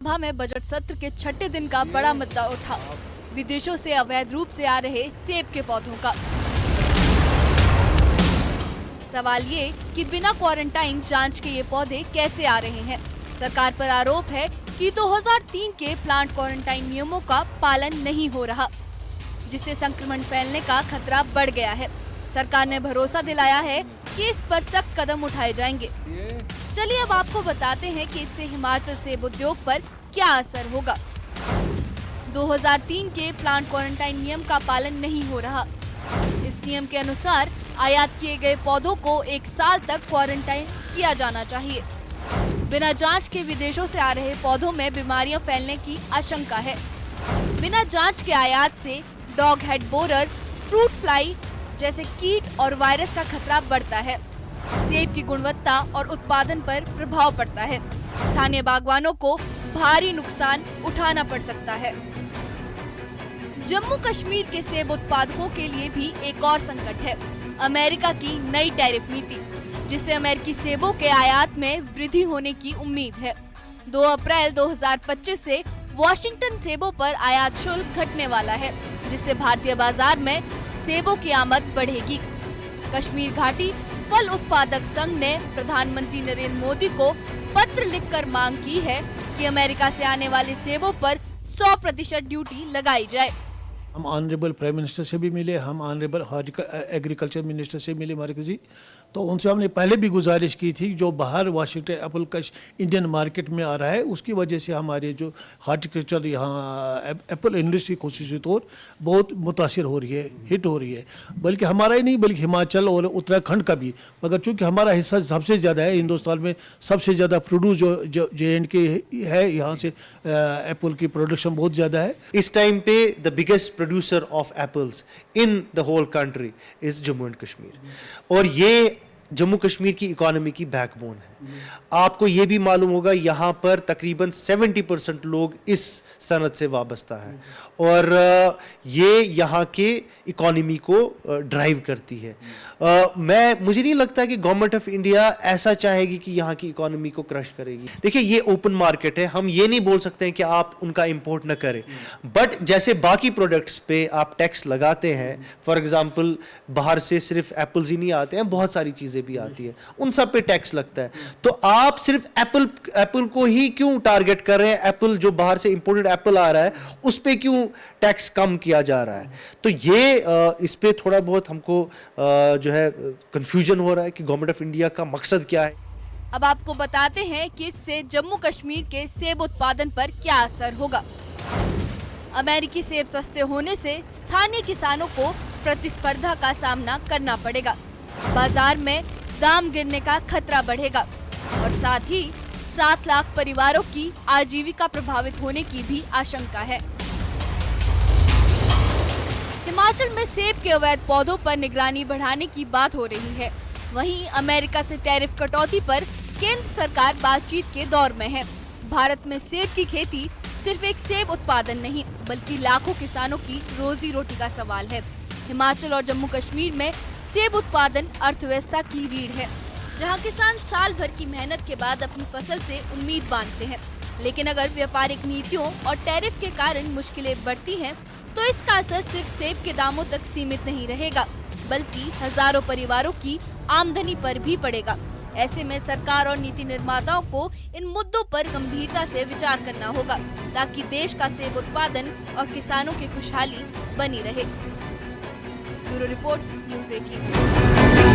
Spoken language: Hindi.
सभा में बजट सत्र के छठे दिन का बड़ा मुद्दा उठा, विदेशों से अवैध रूप से आ रहे सेब के पौधों का। सवाल ये कि बिना क्वारंटाइन जांच के ये पौधे कैसे आ रहे हैं। सरकार पर आरोप है कि 2003 के प्लांट क्वारंटाइन नियमों का पालन नहीं हो रहा, जिससे संक्रमण फैलने का खतरा बढ़ गया है। सरकार ने भरोसा दिलाया है कि इस पर सख्त कदम उठाए जाएंगे। चलिए अब आपको बताते हैं कि इससे हिमाचल सेब उद्योग पर क्या असर होगा। 2003 के प्लांट क्वारंटाइन नियम का पालन नहीं हो रहा। इस नियम के अनुसार आयात किए गए पौधों को 1 साल तक क्वारंटाइन किया जाना चाहिए। बिना जांच के विदेशों से आ रहे पौधों में बीमारियां फैलने की आशंका है। बिना जांच के आयात से dog head borer, fruit fly जैसे कीट और वायरस का खतरा बढ़ता है। सेब की गुणवत्ता और उत्पादन पर प्रभाव पड़ता है। स्थानीय बागवानों को भारी नुकसान उठाना पड़ सकता है। जम्मू कश्मीर के सेब उत्पादकों के लिए भी एक और संकट है, अमेरिका की नई टैरिफ नीति, जिससे अमेरिकी सेबों के आयात में वृद्धि होने की उम्मीद है। 2 अप्रैल 2025 से वॉशिंगटन सेबों पर आयात शुल्क घटने वाला है, जिससे भारतीय बाजार में सेबों की आमद बढ़ेगी। कश्मीर घाटी फल उत्पादक संघ ने प्रधानमंत्री नरेंद्र मोदी को पत्र लिखकर मांग की है कि अमेरिका से आने वाले सेबों पर 100% ड्यूटी लगाई जाए। हम ऑनरेबल प्राइम मिनिस्टर से भी मिले, हम ऑनरेबल एग्रीकल्चर मिनिस्टर से मिले मरकजी, तो उनसे हमने पहले भी गुजारिश की थी जो बाहर वाशिंगटन एप्पल का इंडियन मार्केट में आ रहा है उसकी वजह से हमारे जो हार्टिकल्चर यहाँ एप्पल इंडस्ट्री कोशिश तौर बहुत मुतासिर हो रही है, हिट हो रही है। बल्कि हमारा ही नहीं बल्कि हिमाचल और उत्तराखंड का भी, मगर चूँकि हमारा हिस्सा सबसे ज़्यादा है, हिंदुस्तान में सबसे ज़्यादा प्रोड्यूस जो JNK है, यहाँ से एप्पल की प्रोडक्शन बहुत ज़्यादा है। इस टाइम पे the biggest producer of apples in the whole country is Jammu and Kashmir और ये जम्मू कश्मीर की इकोनॉमी की बैकबोन है। आपको ये भी मालूम होगा यहाँ पर तकरीबन 70% लोग इस सनत से वाबस्ता है और ये यहाँ के इकोनॉमी को ड्राइव करती है। मुझे नहीं लगता कि गवर्नमेंट ऑफ इंडिया ऐसा चाहेगी कि यहाँ की इकोनॉमी को क्रश करेगी। देखिए ये ओपन मार्केट है, हम ये नहीं बोल सकते हैं कि आप उनका इंपोर्ट न करें, बट जैसे बाकी प्रोडक्ट्स पे आप टैक्स लगाते हैं, फॉर एग्जांपल बाहर से सिर्फ एप्पल्स ही नहीं आते हैं, बहुत सारी चीज़ें भी आती हैं, उन सब पे टैक्स लगता है। तो आप सिर्फ एप्पल को ही क्यों टारगेट कर रहे हैं? एप्पल जो बाहर से इंपोर्टेड एप्पल आ रहा है उस पे क्यों टैक्स कम किया जा रहा है? तो ये इस पे थोड़ा बहुत हमको जो है कंफ्यूजन हो रहा है कि गवर्नमेंट ऑफ इंडिया का मकसद क्या है। अब आपको बताते हैं कि इससे जम्मू कश्मीर के सेब उत्पादन पर क्या असर होगा। अमेरिकी सेब सस्ते होने से स्थानीय किसानों को प्रतिस्पर्धा का सामना करना पड़ेगा, बाजार में दाम गिरने का खतरा बढ़ेगा और साथ ही 7 लाख परिवारों की आजीविका प्रभावित होने की भी आशंका है। हिमाचल में सेब के अवैध पौधों पर निगरानी बढ़ाने की बात हो रही है। वहीं अमेरिका से टैरिफ कटौती पर केंद्र सरकार बातचीत के दौर में है। भारत में सेब की खेती सिर्फ एक सेब उत्पादन नहीं बल्कि लाखों किसानों की रोजी रोटी का सवाल है। हिमाचल और जम्मू कश्मीर में सेब उत्पादन अर्थव्यवस्था की रीढ़ है, जहां किसान साल भर की मेहनत के बाद अपनी फसल से उम्मीद बांधते हैं। लेकिन अगर व्यापारिक नीतियों और टैरिफ के कारण मुश्किलें बढ़ती हैं, तो इसका असर सिर्फ सेब के दामों तक सीमित नहीं रहेगा, बल्कि हजारों परिवारों की आमदनी पर भी पड़ेगा। ऐसे में सरकार और नीति निर्माताओं को इन मुद्दों पर गंभीरता से विचार करना होगा, ताकि देश का सेब उत्पादन और किसानों की खुशहाली बनी रहे। Bureau report, news 18।